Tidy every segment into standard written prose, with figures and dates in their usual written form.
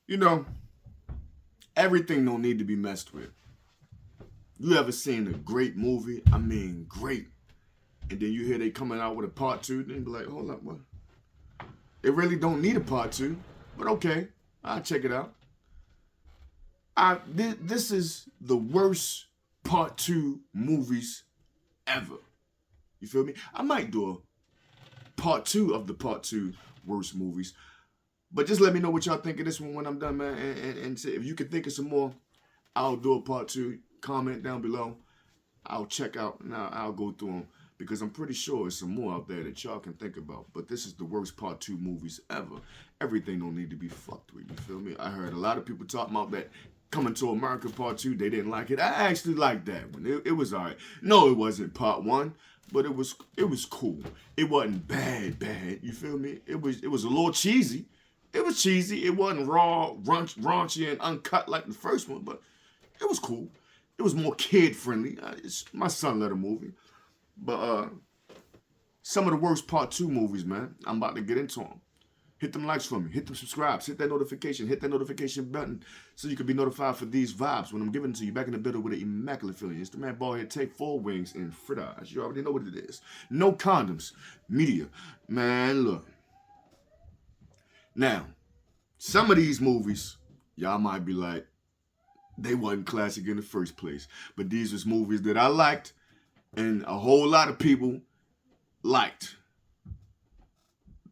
You know, everything don't need to be messed with. You ever seen a great movie? I mean, great. And then you hear they coming out with a part two, then you be like, hold up, what? It really don't need a part two, but okay, I'll check it out. This is the worst part two movies ever. You feel me? I might do a part two of the part two worst movies, but just let me know what y'all think of this one when I'm done, man. And say, if you can think of some more, I'll do a part two. Comment down below. I'll check out and I'll go through them because I'm pretty sure there's some more out there that y'all can think about. But this is the worst part two movies ever. Everything don't need to be fucked with. You feel me? I heard a lot of people talking about that Coming to America part two. They didn't like it. I actually liked that one. It was alright. No, it wasn't part one, but it was cool. It wasn't bad. You feel me? It was a little cheesy. It was cheesy. It wasn't raw, raunchy, and uncut like the first one, but it was cool. It was more kid friendly. My son let a movie, but some of the worst part two movies, man. I'm about to get into them. Hit them likes for me. Hit them subscribes. Hit that notification. Hit that notification button so you can be notified for these vibes when I'm giving to you back in the middle with an immaculate feeling. It's the man ball here. Take 4 wings and fritters. You already know what it is. No condoms. Media. Man, look. Now, some of these movies, y'all might be like, they wasn't classic in the first place. But these was movies that I liked and a whole lot of people liked.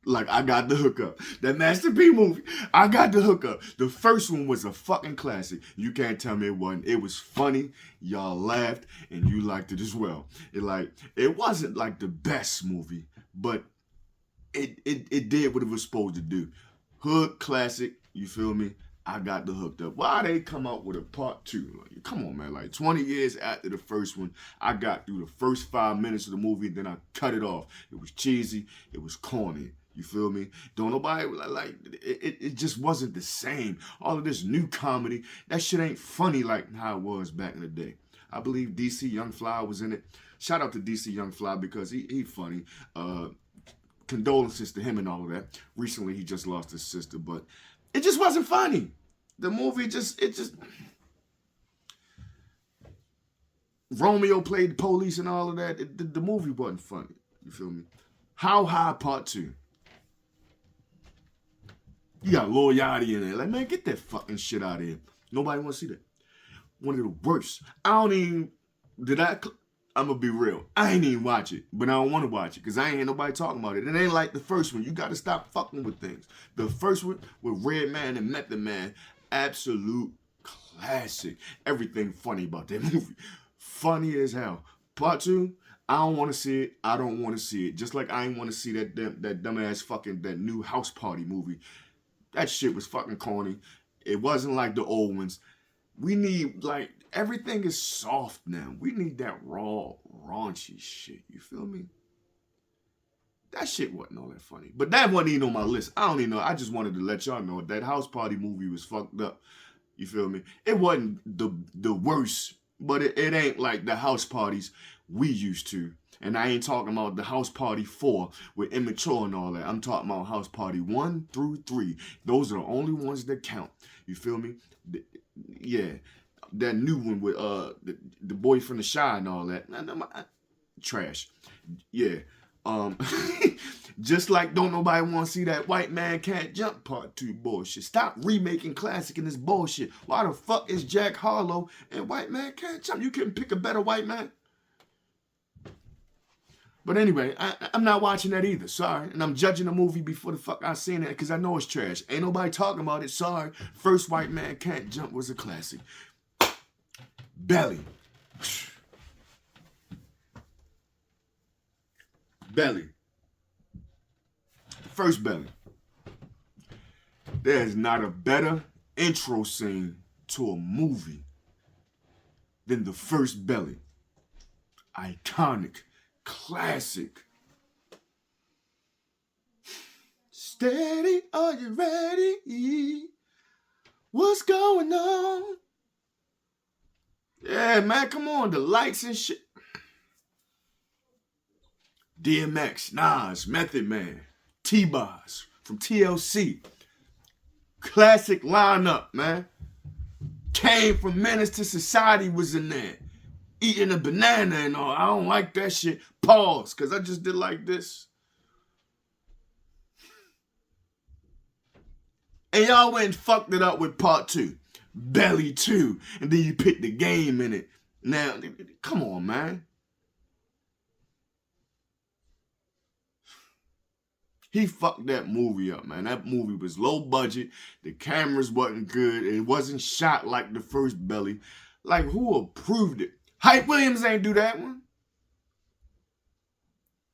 Like, I got the hookup. That Master P movie, I got the hookup. The first one was a fucking classic. You can't tell me it wasn't. It was funny. Y'all laughed, and you liked it as well. It wasn't like the best movie, but it did what it was supposed to do. Hood classic, you feel me? I got the hooked up. Why they come out with a part two? Like, come on, man. Like 20 years after the first one, I got through the first 5 minutes of the movie, then I cut it off. It was cheesy. It was corny. You feel me? Don't nobody like it. It just wasn't the same. All of this new comedy, that shit ain't funny like how it was back in the day. I believe DC Young Fly was in it. Shout out to DC Young Fly because he funny. Condolences to him and all of that. Recently, he just lost his sister, but it just wasn't funny. The movie just Romeo played the police and all of that. The movie wasn't funny. You feel me? How High Part 2. You got Lil Yachty in there. Like, man, get that fucking shit out of here. Nobody want to see that. One of the worst. I don't even, did I, I'm going to be real. I ain't even watch it, but I don't want to watch it because I ain't hear nobody talking about it. It ain't like the first one. You got to stop fucking with things. The first one with Redman and Method Man, absolute classic. Everything funny about that movie. Funny as hell. Part 2, I don't want to see it. I don't want to see it. Just like I ain't want to see that dumbass fucking, that new House Party movie. That shit was fucking corny. It wasn't like the old ones. We need, like, everything is soft now. We need that raw, raunchy shit. You feel me? That shit wasn't all that funny. But that wasn't even on my list. I don't even know. I just wanted to let y'all know that House Party movie was fucked up. You feel me? It wasn't the worst, but it ain't like the house parties we used to. And I ain't talking about the House Party 4 with Immature and all that. I'm talking about House Party 1 through 3. Those are the only ones that count. You feel me? Yeah. That new one with the boy from the Shy and all that. Trash. Yeah. Um just like don't nobody want to see that White Man Can't Jump Part 2 bullshit. Stop remaking classic in this bullshit. Why the fuck is Jack Harlow and White Man Can't Jump? You couldn't pick a better white man? But anyway, I'm not watching that either. Sorry. And I'm judging the movie before the fuck I seen it because I know it's trash. Ain't nobody talking about it. Sorry. First White Man Can't Jump was a classic. Belly. Belly. First Belly. There's not a better intro scene to a movie than the first Belly. Iconic. Classic. Steady, are you ready? What's going on? Yeah, man, come on. The lights and shit. DMX, Nas, Method Man, T-Boz from TLC. Classic lineup, man. Came from Menace to Society was in there. Eating a banana and all. I don't like that shit. Pause, because I just did like this. And y'all went and fucked it up with part 2. Belly 2. And then you picked the game in it. Now, come on, man. He fucked that movie up, man. That movie was low budget. The cameras wasn't good. It wasn't shot like the first Belly. Like, who approved it? Hype Williams ain't do that one.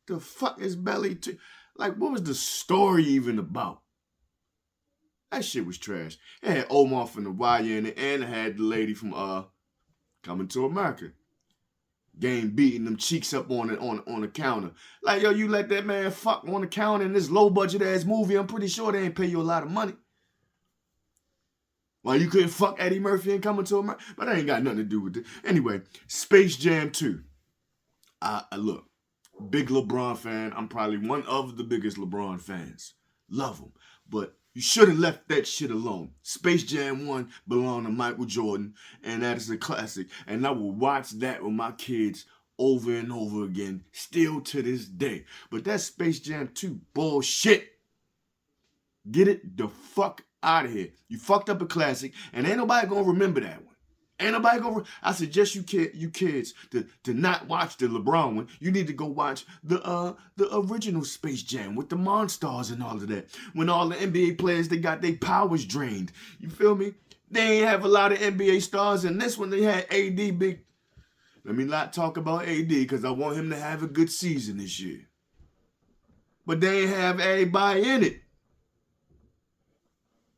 The fuck is Belly 2? Like, what was the story even about? That shit was trash. It had Omar from The Wire in it, and it had the lady from Coming to America. Game beating them cheeks up on the counter. Like, yo, you let that man fuck on the counter in this low budget ass movie, I'm pretty sure they ain't pay you a lot of money. Well, you couldn't fuck Eddie Murphy and Coming to America, but that ain't got nothing to do with it. Anyway, Space Jam 2. Look, big LeBron fan. I'm probably one of the biggest LeBron fans. Love him. But you should have left that shit alone. Space Jam 1 belonged to Michael Jordan, and that is a classic. And I will watch that with my kids over and over again, still to this day. But that Space Jam 2 bullshit. Get it the fuck out of here. You fucked up a classic, and ain't nobody gonna remember that one. Ain't nobody gonna. I suggest you kids to not watch the LeBron one. You need to go watch the original Space Jam with the Monstars and all of that. When all the NBA players, they got their powers drained. You feel me? They ain't have a lot of NBA stars in this one. They had AD big. Let me not talk about AD because I want him to have a good season this year. But they ain't have everybody in it.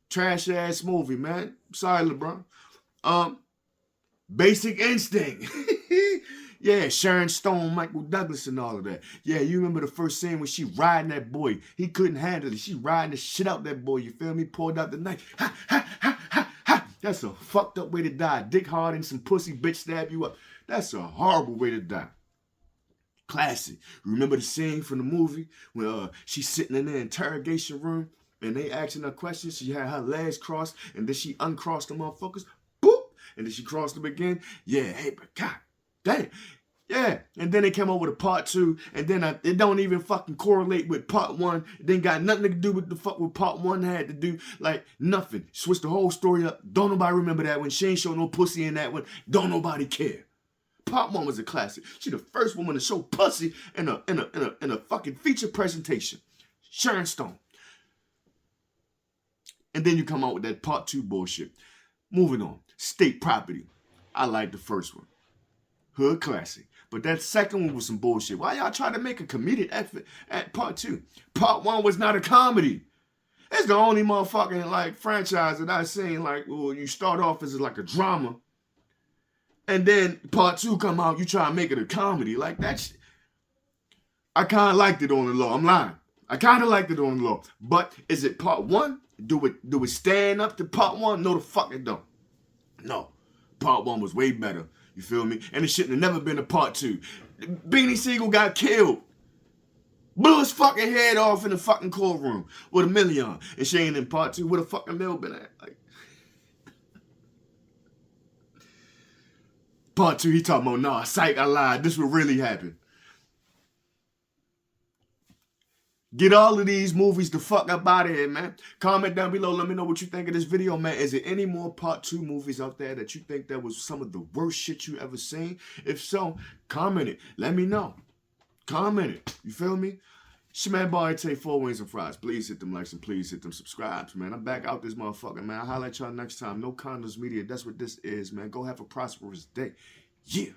Trash ass movie, man. Sorry, LeBron. Basic Instinct. Yeah, Sharon Stone, Michael Douglas, and all of that. Yeah, you remember the first scene when she riding that boy. He couldn't handle it. She riding the shit out that boy. You feel me? Pulled out the knife. Ha, ha, ha, ha, ha. That's a fucked up way to die. Dick hard and some pussy bitch stab you up. That's a horrible way to die. Classic. Remember the scene from the movie when she's sitting in the interrogation room and they asking her questions? She had her legs crossed and then she uncrossed the motherfuckers. And then she crossed them again. Yeah, hey, but God damn. Yeah. And then they came up with a part 2. And then it don't even fucking correlate with part 1. It didn't got nothing to do with the fuck with part 1 had to do. Like, nothing. Switched the whole story up. Don't nobody remember that one. She ain't show no pussy in that one. Don't nobody care. Part 1 was a classic. She the first woman to show pussy in a fucking feature presentation. Sharon Stone. And then you come out with that part 2 bullshit. Moving on. State Property. I like the first one. Hood classic. But that second one was some bullshit. Why y'all try to make a comedic effort at part 2? Part 1 was not a comedy. It's the only motherfucking like franchise that I've seen like, well, you start off as like a drama. And then part 2 come out, you try to make it a comedy. Like that shit. I kind of liked it on the low. I'm lying. I kind of liked it on the low. But is it part 1? Do it stand up to part 1? No, the fuck it don't. No, part 1 was way better. You feel me? And it shouldn't have never been a part 2. Beanie Siegel got killed. Blew his fucking head off in the fucking courtroom with $1 million. And she ain't in part 2. Where the fucking mill been at? Like, part 2, he talking about, nah, psych, I lied. This would really happen. Get all of these movies the fuck up out of here, man. Comment down below. Let me know what you think of this video, man. Is there any more part 2 movies out there that you think that was some of the worst shit you ever seen? If so, comment it. Let me know. Comment it. You feel me? It's your man, Boy, take 4 wings and fries. Please hit them likes and please hit them subscribes, man. I'm back out this motherfucker, man. I'll holler at y'all next time. No Condoms Media. That's what this is, man. Go have a prosperous day. Yeah.